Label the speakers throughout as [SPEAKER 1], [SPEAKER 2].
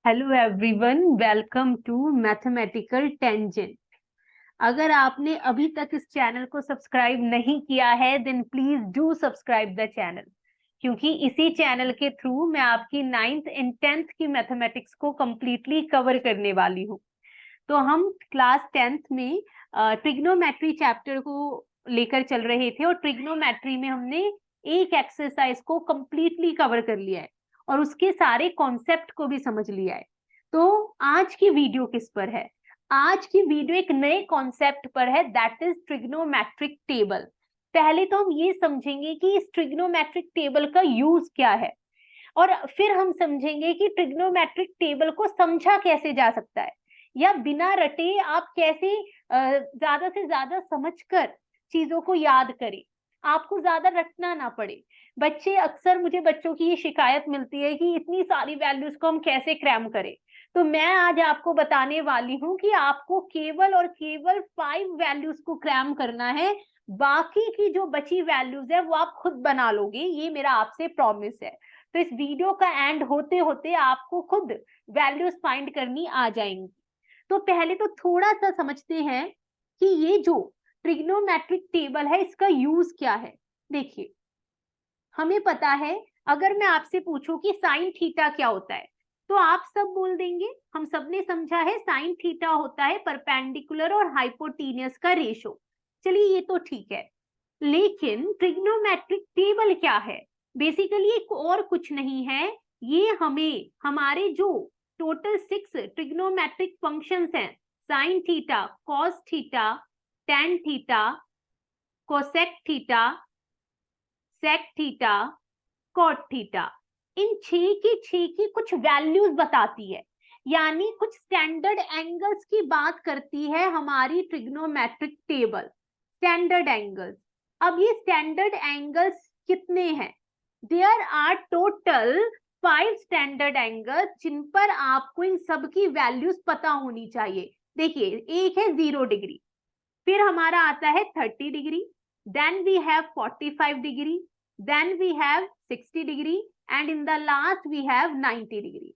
[SPEAKER 1] Hello everyone, welcome to mathematical tangent. अगर आपने अभी तक इस चैनल को सब्सक्राइब नहीं किया है then please do subscribe the channel, क्योंकि इसी चैनल के थ्रू मैं आपकी 9th एंड 10th की मैथमेटिक्स को कंप्लीटली कवर करने वाली हूँ। तो हम क्लास 10th में ट्रिग्नोमेट्री चैप्टर को लेकर चल रहे थे और ट्रिग्नोमेट्री में हमने एक एक्सरसाइज को कंप्लीटली कवर कर लिया है और उसके सारे कॉन्सेप्ट को भी समझ लिया है। तो आज की वीडियो किस पर है? आज की वीडियो एक नए कॉन्सेप्ट पर है, दैट इज ट्रिग्नोमेट्रिक टेबल। पहले तो हम ये समझेंगे कि इस ट्रिग्नोमेट्रिक टेबल का यूज क्या है, और फिर हम समझेंगे कि ट्रिग्नोमेट्रिक टेबल को समझा कैसे जा सकता है, या बिना रटे आप कैसे ज्यादा से ज्यादा समझकर चीजों को याद करें, आपको ज्यादा रटना ना पड़े। बच्चे अक्सर, मुझे बच्चों की ये शिकायत मिलती है कि इतनी सारी वैल्यूज को हम कैसे क्रैम करें। तो मैं आज आपको बताने वाली हूं कि आपको केवल और केवल 5 वैल्यूज को क्रैम करना है। बाकी की जो बची वैल्यूज है वो आप खुद बना लोगे, ये मेरा आपसे प्रॉमिस है। तो इस वीडियो का एंड होते होते आपको खुद वैल्यूज फाइंड करनी आ जाएंगी। तो पहले तो थोड़ा सा समझते हैं कि ये जो ट्रिग्नोमेट्रिक टेबल है इसका यूज क्या है। देखिए, हमें पता है, अगर मैं आपसे पूछूं कि साइन थीटा क्या होता है तो आप सब बोल देंगे, हम सब ने समझा है साइन थीटा होता है परपेंडिकुलर और हाइपोटेन्यूज का रेशो। चलिए, ये तो ठीक है, लेकिन ट्रिग्नोमेट्रिक टेबल क्या है? बेसिकली एक और कुछ नहीं है, ये हमें हमारे जो टोटल 6 ट्रिग्नोमेट्रिक फंक्शंस हैं, sine theta, cos theta, tan theta, cosec theta, sec theta, cot theta, इन छह की कुछ वैल्यूज बताती है, यानी कुछ स्टैंडर्ड एंगल्स की बात करती है हमारी ट्रिग्नोमेट्रिक टेबल। स्टैंडर्ड एंगल्स, अब ये स्टैंडर्ड एंगल्स कितने हैं? There are total 5 standard angles जिन पर आपको इन सब की वैल्यूज पता होनी चाहिए। देखिए, एक है 0 डिग्री, फिर हमारा आता है 30 degree, then we have 45 degree, then we have 60 degree, and in the last we have 90 degree.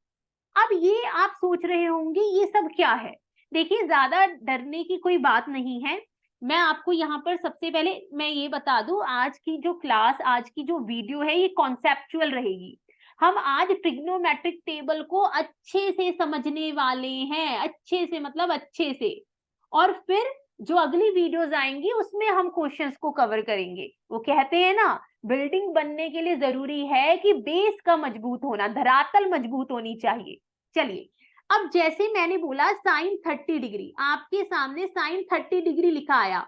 [SPEAKER 1] अब ये आप सोच रहे होंगे ये सब क्या है। देखिए, ज्यादा डरने की कोई बात नहीं है। मैं आपको यहाँ पर सबसे पहले मैं ये बता दूं, आज की जो क्लास, आज की जो वीडियो है ये कॉन्सेप्चुअल रहेगी। हम आज ट्रिग्नोमेट्रिक टेबल को अच्छे से समझने वाले हैं, अच्छे से मतलब अच्छे से। और फिर जो अगली वीडियोस आएंगी उसमें हम क्वेश्चंस को कवर करेंगे। वो कहते हैं ना, बिल्डिंग बनने के लिए जरूरी है कि बेस का मजबूत होना, धरातल मजबूत होनी चाहिए। चलिए, अब जैसे मैंने बोला साइन 30 डिग्री, आपके सामने साइन 30 डिग्री लिखा आया,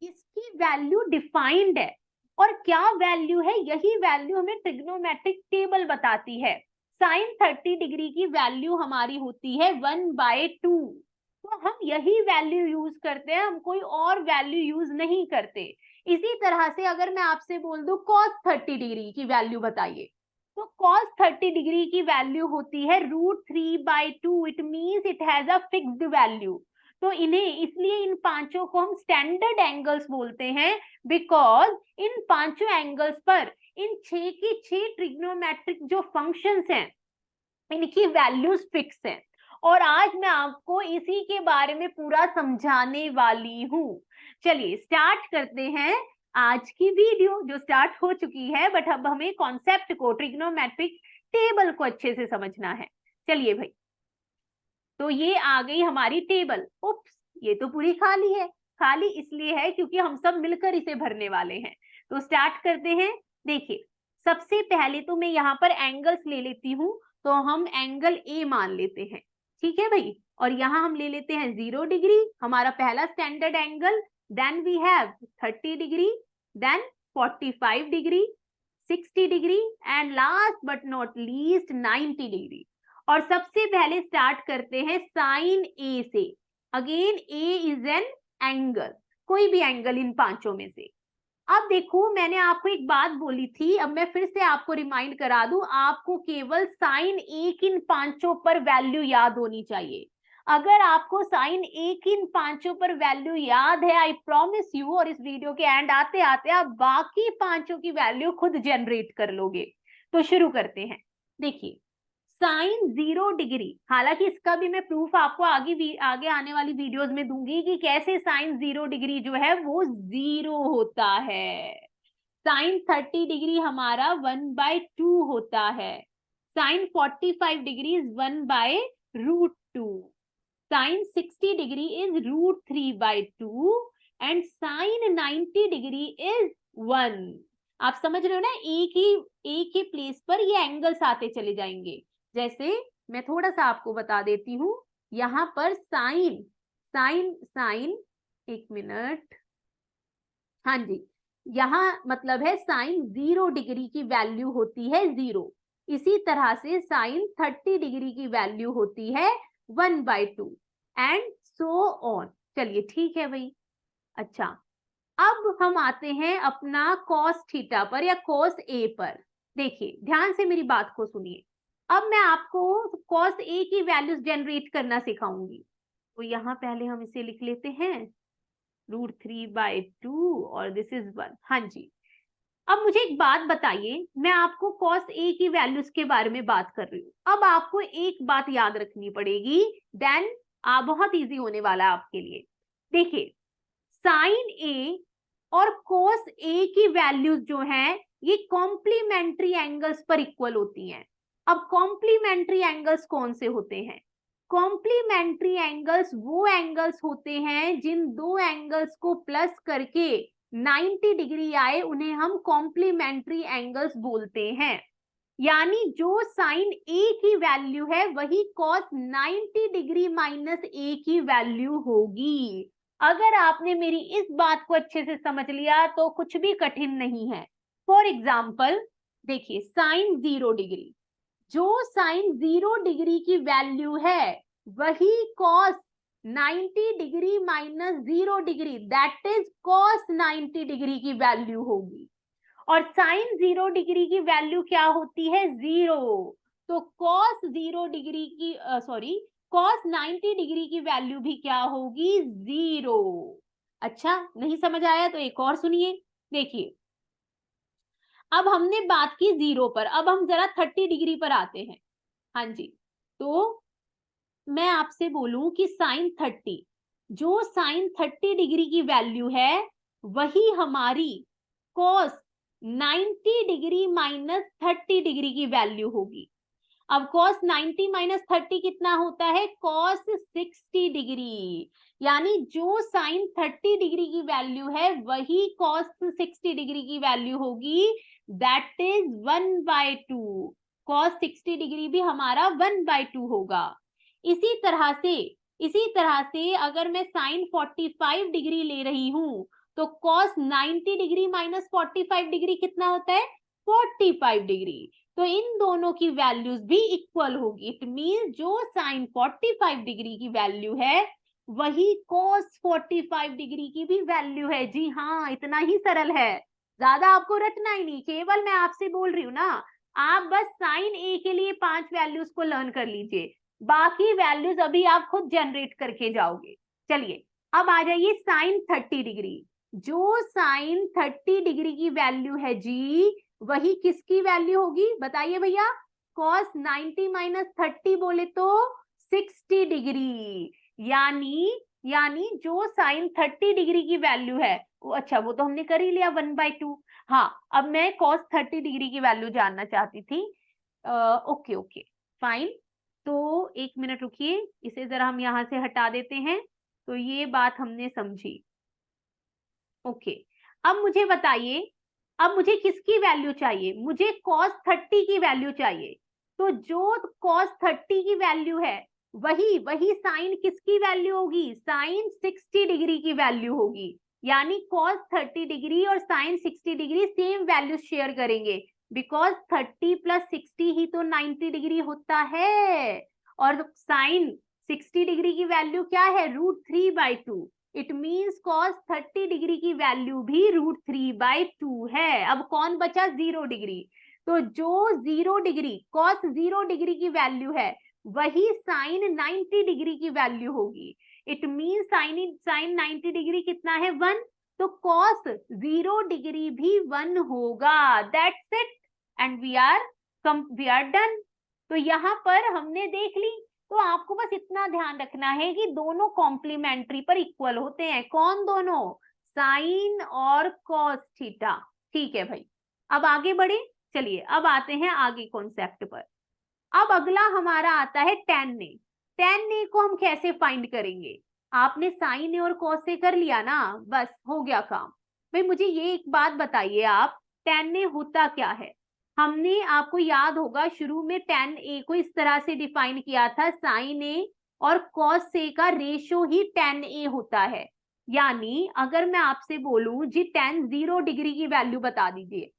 [SPEAKER 1] इसकी वैल्यू डिफाइंड है। और क्या वैल्यू है? यही वैल्यू हमें ट्रिग्नोमेट्रिक टेबल बताती है। साइन 30 डिग्री की वैल्यू हमारी होती है 1/2। तो हम यही वैल्यू यूज करते हैं, हम कोई और वैल्यू यूज नहीं करते। इसी तरह से अगर मैं आपसे बोल दूं cos 30 डिग्री की वैल्यू बताइए, तो cos 30 डिग्री की वैल्यू होती है √3/2। It means it has a fixed value. तो इन्हें, इसलिए इन पांचों को हम स्टैंडर्ड एंगल्स बोलते हैं, बिकॉज इन पांचों एंगल्स पर इन 6 की 6 ट्रिग्नोमेट्रिक जो फंक्शंस हैं इनकी वैल्यूज फिक्स हैं। और आज मैं आपको इसी के बारे में पूरा समझाने वाली हूं। चलिए स्टार्ट करते हैं आज की वीडियो, जो स्टार्ट हो चुकी है, बट अब हमें कॉन्सेप्ट को, ट्रिग्नोमेट्रिक टेबल को अच्छे से समझना है। चलिए भाई, तो ये आ गई हमारी टेबल। उप्स, ये तो पूरी खाली है। खाली इसलिए है क्योंकि हम सब मिलकर इसे भरने वाले हैं। तो स्टार्ट करते हैं। देखिए, सबसे पहले तो मैं यहाँ पर एंगल्स ले लेती हूँ, तो हम एंगल ए मान लेते हैं, ठीक है भाई। और यहाँ हम ले लेते हैं 0 डिग्री, हमारा पहला standard angle. Then we have 30 degree, then 45 degree, 60 degree, and last but not least 90 degree. और सबसे पहले स्टार्ट करते हैं साइन ए से। Again A is an angle, कोई भी एंगल इन पांचों में से। अब देखो, मैंने आपको एक बात बोली थी, अब मैं फिर से आपको रिमाइंड करा दूं, आपको केवल साइन ए की इन पांचों पर वैल्यू याद होनी चाहिए। अगर आपको साइन ए की इन पांचों पर वैल्यू याद है, आई प्रॉमिस यू, और इस वीडियो के एंड आते आते आप बाकी पांचों की वैल्यू खुद जनरेट कर लोगे। तो शुरू करते हैं। देखिए, साइन 0 डिग्री, हालांकि इसका भी मैं प्रूफ आपको आगे आने वाली वीडियोस में दूंगी कि कैसे साइन 0 डिग्री जो है वो 0 होता है। साइन 30 डिग्री हमारा 1/2 होता है। Sine 45 degree is 1/√2। Sine 60 degree is √3/2 and sine 90 degree is 1। आप समझ रहे हो ना, एक ही प्लेस पर ये एंगल्स आते चले जाएंगे। जैसे मैं थोड़ा सा आपको बता देती हूं, यहां पर साइन साइन साइन, एक मिनट, हाँ जी, यहां मतलब है साइन 0 डिग्री की वैल्यू होती है 0। इसी तरह से साइन 30 डिग्री की वैल्यू होती है 1/2 एंड सो ऑन। चलिए ठीक है भाई। अच्छा, अब हम आते हैं अपना कॉस थीटा पर या कॉस ए पर। देखिए ध्यान से मेरी बात को सुनिए। अब मैं आपको कॉस ए की वैल्यूज जनरेट करना सिखाऊंगी। तो यहां पहले हम इसे लिख लेते हैं √3/2 और दिस इज 1। हाँ जी, अब मुझे एक बात बताइए, मैं आपको cos A की वैल्यूज के बारे में बात कर रही हूँ। अब आपको एक बात याद रखनी पड़ेगी, देन बहुत इजी होने वाला है आपके लिए। देखिए साइन A और cos A की वैल्यूज जो हैं ये कॉम्प्लीमेंट्री एंगल्स पर इक्वल होती हैं। अब कॉम्प्लीमेंट्री एंगल्स कौन से होते हैं? कॉम्प्लीमेंट्री एंगल्स वो एंगल्स होते हैं जिन दो एंगल्स को प्लस करके 90 डिग्री आए, उन्हें हम कॉम्प्लीमेंट्री एंगल्स बोलते हैं। यानी जो साइन ए की वैल्यू है वही कॉस 90 डिग्री माइनस ए की वैल्यू होगी। अगर आपने मेरी इस बात को अच्छे से समझ लिया तो कुछ भी कठिन नहीं है। फॉर एग्जाम्पल देखिए साइन 0 डिग्री, जो साइन 0 डिग्री की वैल्यू है वही cos 90 degree minus 0 degree, that is cos 90 degree की वैल्यू होगी। और साइन 0 डिग्री की वैल्यू क्या होती है? 0। तो कॉस 0 डिग्री की कॉस 90 डिग्री की वैल्यू भी क्या होगी? 0। अच्छा, नहीं समझ आया तो एक और सुनिए। देखिए अब हमने बात की 0 पर, अब हम जरा 30 डिग्री पर आते हैं। हाँ जी, तो मैं आपसे बोलूं कि साइन 30, जो साइन 30 डिग्री की वैल्यू है वही हमारी कॉस 90 डिग्री माइनस 30 डिग्री की वैल्यू होगी। अब cos 90 माइनस 30 कितना होता है? cos 60 degree. यानी जो साइन 30 डिग्री की वैल्यू है वही cos 60 डिग्री की वैल्यू होगी, दैट इज 1/2। cos 60 डिग्री भी हमारा 1/2 होगा। इसी तरह से अगर मैं साइन 45 डिग्री ले रही हूं तो cos 90 डिग्री माइनस 45 डिग्री कितना होता है? 45 डिग्री। तो इन दोनों की वैल्यूज भी इक्वल होगी। इट मीन जो साइन 45 डिग्री की वैल्यू है वही cos 45 डिग्री की भी वैल्यू है। जी हाँ, इतना ही सरल है, ज्यादा आपको रटना ही नहीं। केवल मैं आपसे बोल रही हूँ ना, आप बस साइन ए के लिए 5 वैल्यूज को लर्न कर लीजिए, बाकी वैल्यूज अभी आप खुद जनरेट करके जाओगे। चलिए अब आ जाइए साइन 30 डिग्री। जो साइन 30 डिग्री की वैल्यू है जी, वही किसकी वैल्यू होगी? बताइए भैया। cos 90 माइनस 30 बोले तो 60 डिग्री। यानी जो साइन 30 डिग्री की वैल्यू है वो, अच्छा वो तो हमने कर ही लिया 1/2। हाँ, अब मैं cos 30 डिग्री की वैल्यू जानना चाहती थी। ओके फाइन, तो एक मिनट रुकिए, इसे जरा हम यहां से हटा देते हैं। तो ये बात हमने समझी। ओके, अब मुझे बताइए, अब मुझे किसकी वैल्यू चाहिए? मुझे cos 30 की वैल्यू चाहिए। तो जो cos 30 की वैल्यू है वही साइन किसकी वैल्यू होगी? साइन 60 डिग्री की वैल्यू होगी। यानी cos 30 डिग्री और sine 60 degree same value share करेंगे, बिकॉज 30 प्लस 60 ही तो 90 डिग्री होता है। और साइन 60 डिग्री की वैल्यू क्या है? √3/2। इट मीन्स cos 30 डिग्री की वैल्यू भी √3/2 है। अब कौन बचा? 0 डिग्री। तो जो 0 डिग्री cos 0 डिग्री की वैल्यू है वही साइन 90 डिग्री की वैल्यू होगी। इट मीन्स साइन 90 डिग्री कितना है? 1। तो cos 0 डिग्री भी 1 होगा। That's it and we are done. तो यहाँ पर हमने देख ली। तो आपको बस इतना ध्यान रखना है कि दोनों कॉम्प्लीमेंट्री पर इक्वल होते हैं। कौन दोनों? साइन और कॉस थीटा। ठीक है भाई, अब आगे बढ़े। चलिए अब आते हैं आगे कॉन्सेप्ट पर। अब अगला हमारा आता है tan ए। tan ए को हम कैसे फाइंड करेंगे? आपने साइन ए और कॉस ए कर लिया ना, बस हो गया काम। भाई मुझे ये एक बात बताइए, आप tan ए होता क्या है? हमने, आपको याद होगा, शुरू में tan ए को इस तरह से डिफाइन किया था, साइन ए और कॉस ए का रेशो ही tan ए होता है। यानी अगर मैं आपसे बोलूं जी tan 0 डिग्री की वैल्यू बता दीजिए,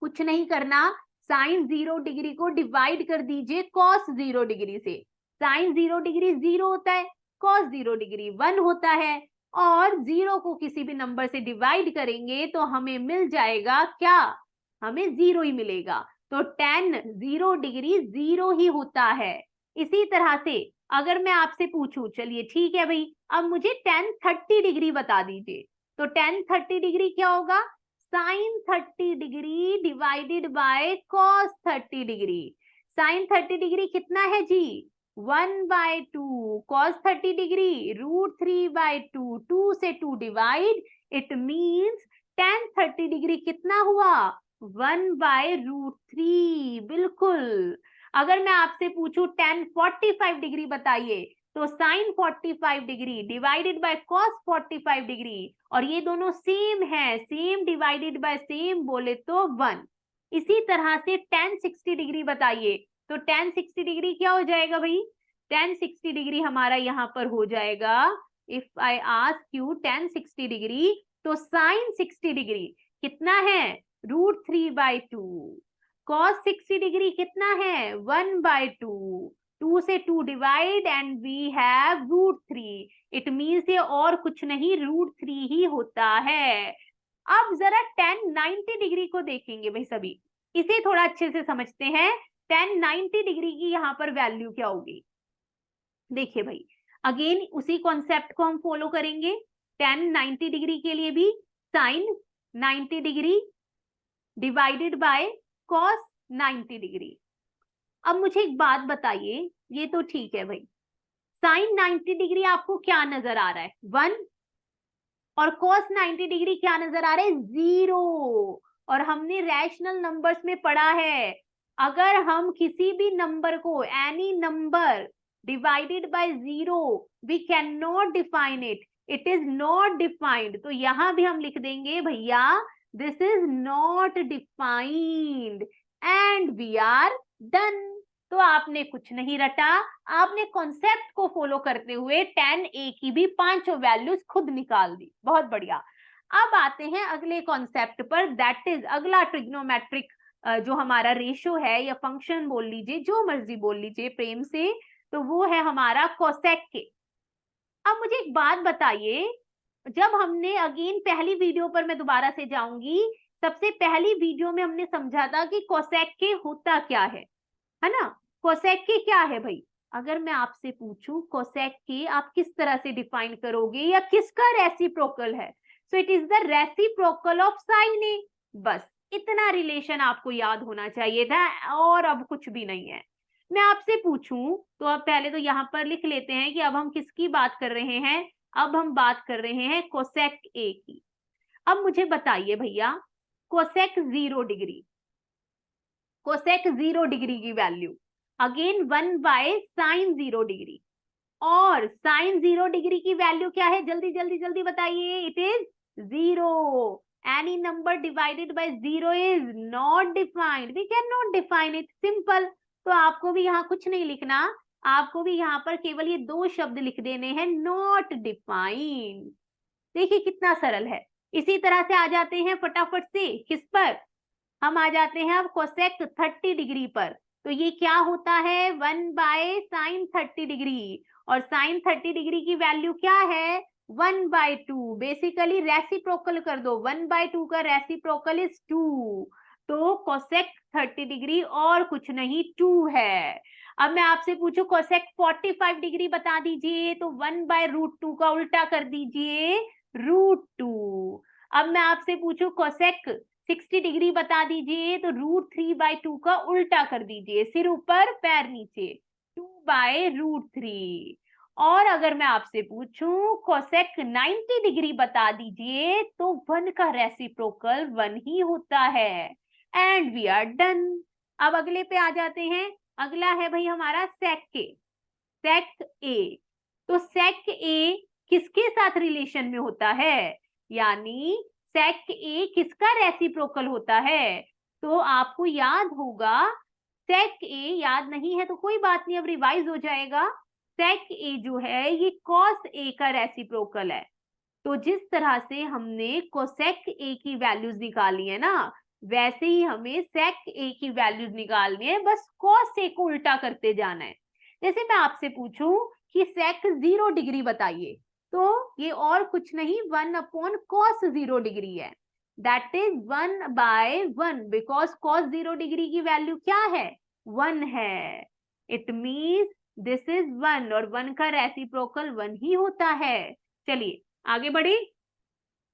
[SPEAKER 1] कुछ नहीं करना, साइन 0 डिग्री को डिवाइड कर दीजिए कॉस 0 डिग्री से। साइन 0 डिग्री 0 होता है, कॉस 0 डिग्री 1 होता है, और 0 को किसी भी नंबर से डिवाइड करेंगे तो हमें मिल जाएगा क्या? हमें 0 ही मिलेगा। तो tan 0 डिग्री 0 ही होता है। इसी तरह से अगर मैं आपसे पूछूं, चलिए ठीक है भाई, अब मुझे tan 30 डिग्री बता दीजिए, तो tan 30 डिग्री क्या होगा? Sine 30 degree divided by cos 30 degree. Sine 30 degree कितना है जी? 1/2। Cos 30 degree √3/2। 2 से 2 divide, it means tan 30 degree कितना हुआ? 1/√3। बिल्कुल। अगर मैं आपसे पूछूं tan 45 डिग्री बताइए, तो sine 45 degree divided by cos 45 degree, और ये दोनों सेम है, सेम डिवाइडेड बाय सेम बोले तो 1। इसी तरह से tan 60 डिग्री बताइए, तो tan 60 डिग्री क्या हो जाएगा भाई? tan 60 डिग्री हमारा यहाँ पर हो जाएगा, if I ask you tan 60 degree, तो साइन 60 डिग्री कितना है? √3/2। कॉस 60 डिग्री कितना है? 1/2। 2 से 2 divide and we have √3। It means ये और कुछ नहीं, √3 ही होता है। अब जरा tan 90 डिग्री को देखेंगे भाई सभी, इसे थोड़ा अच्छे से समझते हैं। tan 90 डिग्री की यहाँ पर वैल्यू क्या होगी? देखिए भाई, अगेन उसी कॉन्सेप्ट को हम फॉलो करेंगे। tan 90 डिग्री के लिए भी sine 90 degree divided by cos 90 degree. अब मुझे एक बात बताइए, ये तो ठीक है भाई, साइन 90 डिग्री आपको क्या नजर आ रहा है? 1। और cos 90 डिग्री क्या नजर आ रहा है? 0। और हमने रैशनल नंबर्स में पढ़ा है, अगर हम किसी भी नंबर को, any number divided by 0, we can not define it, it is not defined. तो यहां भी हम लिख देंगे भैया, this is not defined and we are done. तो आपने कुछ नहीं रटा, आपने कॉन्सेप्ट को फॉलो करते हुए tan a की भी 5 वैल्यूज खुद निकाल दी। बहुत बढ़िया। अब आते हैं अगले कॉन्सेप्ट पर, दैट इज अगला ट्रिग्नोमेट्रिक जो हमारा रेशो है, या फंक्शन बोल लीजिए, जो मर्जी बोल लीजिए प्रेम से, तो वो है हमारा कोसेक के। अब मुझे एक बात बताइए, जब हमने, अगेन पहली वीडियो पर मैं दोबारा से जाऊंगी, सबसे पहली वीडियो में हमने समझा था कि कोसेक के होता क्या है ना? कोसेक के क्या है भाई? अगर मैं आपसे पूछूं कोसेक के आप किस तरह से डिफाइन करोगे, या किसका रेसिप्रोकल है? So it is the reciprocal of sine A. बस इतना रिलेशन आपको याद होना चाहिए था, और अब कुछ भी नहीं है। मैं आपसे पूछूं, तो अब पहले तो यहाँ पर लिख लेते हैं कि अब हम किसकी बात कर रहे हैं। अब हम बात कर रहे हैं कोसेक ए की। अब मुझे बताइए भैया, कोसेक 0 डिग्री, कोसेक 0 डिग्री की वैल्यू अगेन 1/साइन 0 डिग्री, और साइन 0 डिग्री की वैल्यू क्या है? जल्दी जल्दी जल्दी बताइए। It is 0। Any number divided by 0 is not defined, we can not define it, simple. तो आपको भी यहाँ कुछ नहीं लिखना, आपको भी यहाँ पर केवल ये 2 शब्द लिख देने हैं, नॉट डिफाइंड। देखिए कितना सरल है। इसी तरह से आ जाते हैं फटाफट से किस पर? हम आ जाते हैं अब कोसेक 30 डिग्री पर। तो ये क्या होता है? 1/साइन 30 डिग्री, और साइन 30 डिग्री की वैल्यू क्या है? 1/2। बेसिकली रेसिप्रोकल कर दो, 1/2 का रेसिप्रोकल इज 2। तो कोसेक 30 डिग्री और कुछ नहीं, 2 है। अब मैं आपसे पूछूं कोसेक 45 डिग्री बता दीजिए, तो 1/√2 का उल्टा कर दीजिए, √2। अब मैं आपसे पूछूं कोसेक 60 डिग्री बता दीजिए, तो √3/2 का उल्टा कर दीजिए, सिर ऊपर पैर नीचे, 2/√3। और अगर मैं आपसे पूछूं कोसेक 90 डिग्री बता दीजिए, तो 1 का रेसिप्रोकल 1 ही होता है। And we are done. अब अगले पे आ जाते हैं। अगला है भाई हमारा सेक ए। सेक ए, तो सेक ए किसके साथ रिलेशन में होता है, यानी सेक ए किसका रेसिप्रोकल होता है? तो आपको याद होगा, सेक ए याद नहीं है तो कोई बात नहीं, अब रिवाइज हो जाएगा। सेक ए जो है ये कॉस ए का रेसिप्रोकल है। तो जिस तरह से हमने कोसेक ए की वैल्यूज निकाली है ना, वैसे ही हमें सेक ए की वैल्यूज निकालनी है, बस कॉस ए को उल्टा करते जाना है। जैसे मैं आपसे पूछूं कि सेक 0 डिग्री बताइए, तो ये और कुछ नहीं 1/cos 0 डिग्री है। That is 1/1, because cos 0 degree की वैल्यू क्या है, 1 है। इट मीन्स दिस इज 1, और 1 का रेसिप्रोकल 1 ही होता है। चलिए आगे बढ़े।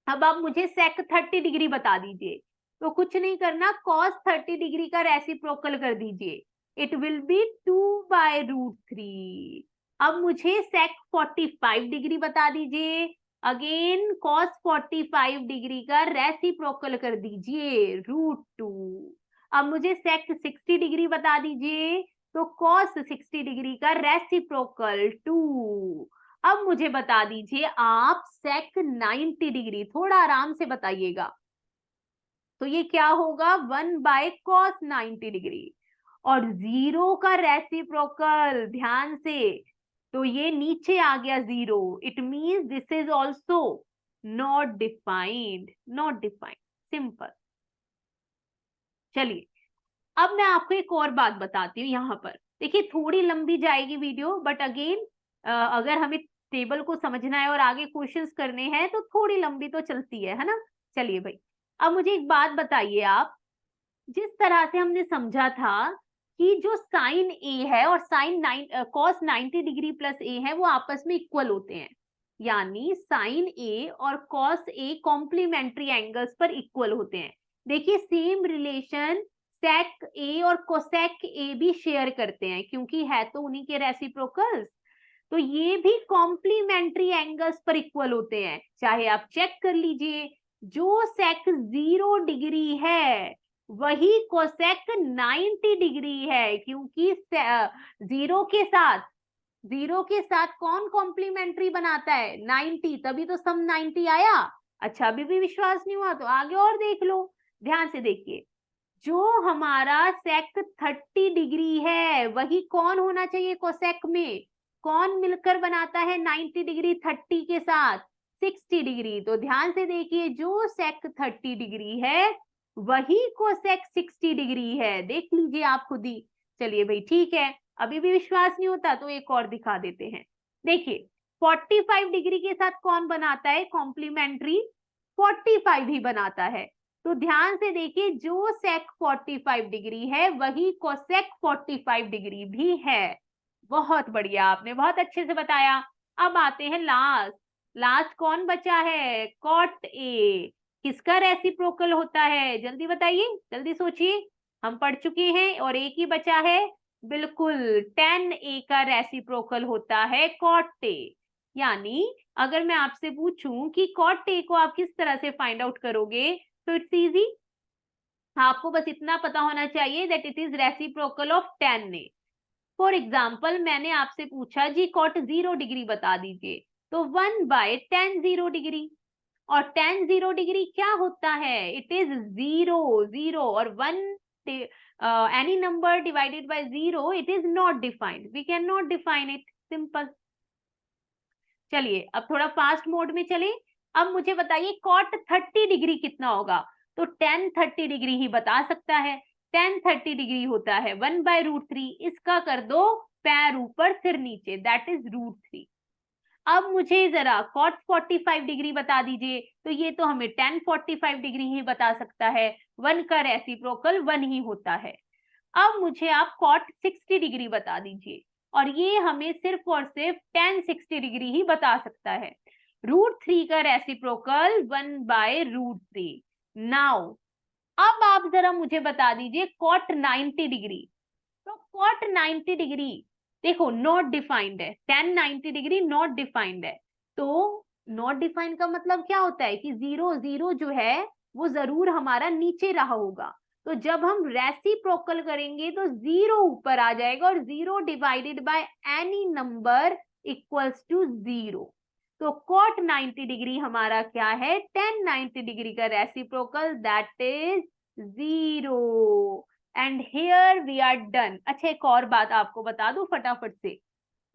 [SPEAKER 1] अब आप मुझे सेक 30 डिग्री बता दीजिए, तो कुछ नहीं करना, cos 30 डिग्री का रेसिप्रोकल कर दीजिए, इट विल बी 2/√3। अब मुझे सेक 45 डिग्री बता दीजिए, अगेन cos 45 डिग्री का रेसिप्रोकल कर दीजिए, √2। अब मुझे सेक 60 डिग्री बता दीजिए, तो cos 60 डिग्री का रेसिप्रोकल 2। अब मुझे बता दीजिए आप सेक 90 डिग्री, थोड़ा आराम से बताइएगा, तो ये क्या होगा, 1/cos 90 डिग्री। और 0 का रेसिप्रोकल, ध्यान से, तो ये नीचे आ गया 0, it means this is also not defined, not defined, simple. चलिए अब मैं आपको एक और बात बताती हूँ। यहाँ पर देखिए थोड़ी लंबी जाएगी वीडियो, बट अगेन अगर हमें टेबल को समझना है और आगे क्वेश्चंस करने हैं तो थोड़ी लंबी तो चलती है ना। चलिए भाई, अब मुझे एक बात बताइए आप, जिस तरह से हमने समझा था कि जो साइन ए है और कॉस 90 डिग्री प्लस ए है वो आपस में इक्वल होते हैं, यानी साइन ए और कॉस ए कॉम्प्लीमेंट्री एंगल्स पर इक्वल होते हैं। देखिए सेम रिलेशन सेक ए और कोसेक ए भी शेयर करते हैं, क्योंकि है तो उन्हीं के रेसिप्रोकल्स। तो ये भी कॉम्प्लीमेंट्री एंगल्स पर इक्वल होते हैं, चाहे आप चेक कर लीजिए, जो सेक 0 डिग्री है वही कोसेक 90 डिग्री है, क्योंकि 0 के साथ कौन कॉम्प्लीमेंट्री बनाता है, 90, तभी तो सम 90 आया। अच्छा अभी भी विश्वास नहीं हुआ तो आगे और देख लो, ध्यान से देखिए, जो हमारा सेक 30 डिग्री है वही कौन होना चाहिए कोसेक में, कौन मिलकर बनाता है 90 डिग्री 30 के साथ, 60 डिग्री। तो ध्यान से देखिए, जो सेक 30 डिग्री है वही कोसेक 60 डिग्री है, देख लीजिए आप खुद ही। चलिए भाई ठीक है, अभी भी विश्वास नहीं होता तो एक और दिखा देते हैं। देखिए 45 डिग्री के साथ कौन बनाता है कॉम्प्लीमेंट्री, 45 ही बनाता है। तो ध्यान से देखिए, जो सेक 45 डिग्री है वही कोसेक 45 डिग्री भी है। बहुत बढ़िया, आपने बहुत अच्छे से बताया। अब आते हैं लास्ट। लास्ट कौन बचा है, कॉट ए, किसका रेसिप्रोकल होता है, जल्दी बताइए, जल्दी सोचिए, हम पढ़ चुके हैं और एक ही बचा है, बिल्कुल tan a का रेसिप्रोकल होता है कॉट ए। यानी अगर मैं आपसे पूछूं कि कॉट ए को आप किस तरह से फाइंड आउट करोगे, तो इट्स इजी, आपको बस इतना पता होना चाहिए that it is reciprocal of tan a। For example मैंने आपसे पूछा जी कॉट 0 डिग्री बता दीजिए, तो 1/tan 0 डिग्री, और tan 0 डिग्री क्या होता है, इट इज 0, 0 और 1 any number divided by 0, it is not defined, we can not define it, simple. चलिए अब थोड़ा फास्ट मोड में चले। अब मुझे बताइए कॉट 30 डिग्री कितना होगा, तो tan 30 डिग्री ही बता सकता है। tan 30 डिग्री होता है 1/√3, इसका कर दो पैर ऊपर सिर नीचे, दैट इज √3। अब मुझे जरा cot 45 डिग्री बता दीजिए, तो ये तो हमें tan 45 डिग्री ही बता सकता है, 1 का रेसिप्रोकल 1 ही होता है। अब मुझे आप cot 60 डिग्री बता दीजिए, और ये हमें सिर्फ और सिर्फ tan 60 डिग्री ही बता सकता है। √3 का रेसिप्रोकल 1/√3। नाउ अब आप जरा मुझे बता दीजिए cot 90 डिग्री। तो cot 90 डिग्री देखो नॉट डिफाइंड है, tan 90 डिग्री नॉट डिफाइंड है। तो नॉट डिफाइंड का मतलब क्या होता है कि 0 0 जो है वो जरूर हमारा नीचे रहा होगा। तो जब हम रेसिप्रोकल करेंगे तो 0 ऊपर आ जाएगा और 0 divided by any number equals to 0। तो cot 90 डिग्री हमारा क्या है, tan 90 डिग्री का reciprocal, that is 0। And here we are done. अच्छा एक और बात आपको बता दूं फटाफट से,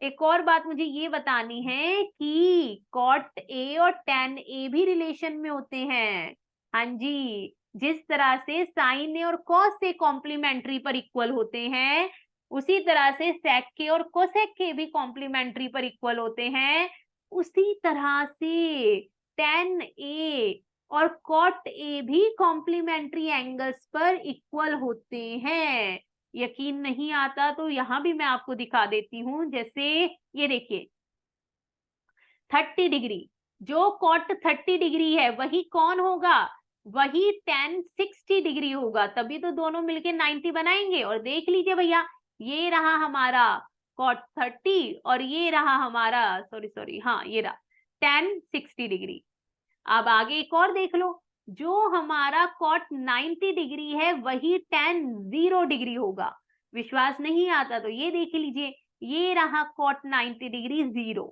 [SPEAKER 1] एक और बात मुझे ये बतानी है कि cot A और tan A भी रिलेशन में होते हैं। हाँ जी, जिस तरह से sin A और cos A कॉम्प्लीमेंट्री पर इक्वल होते हैं, उसी तरह से sec A और cosec A भी कॉम्प्लीमेंट्री पर इक्वल होते हैं। उसी तरह से tan A और cot A भी कॉम्प्लीमेंट्री एंगल्स पर इक्वल होते हैं। यकीन नहीं आता तो यहां भी मैं आपको दिखा देती हूँ। जैसे ये देखिए 30 डिग्री, जो cot 30 डिग्री है वही कौन होगा, वही tan 60 डिग्री होगा, तभी तो दोनों मिलके 90 बनाएंगे। और देख लीजिए भैया, ये रहा हमारा cot 30 और ये रहा हमारा सॉरी हाँ ये रहा tan 60 डिग्री। अब आगे एक और देख लो, जो हमारा cot 90 डिग्री है वही tan 0 डिग्री होगा। विश्वास नहीं आता तो ये देख लीजिए, ये रहा cot 90 डिग्री 0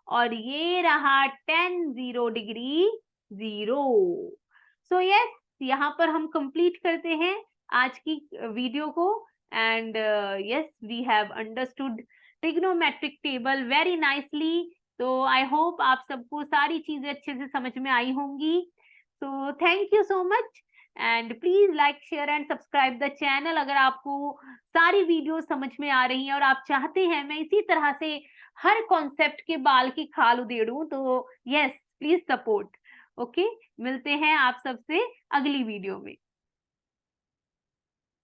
[SPEAKER 1] और ये रहा tan 0 डिग्री 0। सो यस, यहाँ पर हम कंप्लीट करते हैं आज की वीडियो को। And yes, we have understood trigonometric table very nicely. तो आई होप आप सबको सारी चीजें अच्छे से समझ में आई होंगी। So thank you so much and please like share and subscribe the channel अगर आपको सारी वीडियो समझ में आ रही हैं और आप चाहते हैं मैं इसी तरह से हर कॉन्सेप्ट के बाल की खाल उधेड़ूं, तो यस प्लीज सपोर्ट। ओके, मिलते हैं आप सबसे अगली वीडियो में।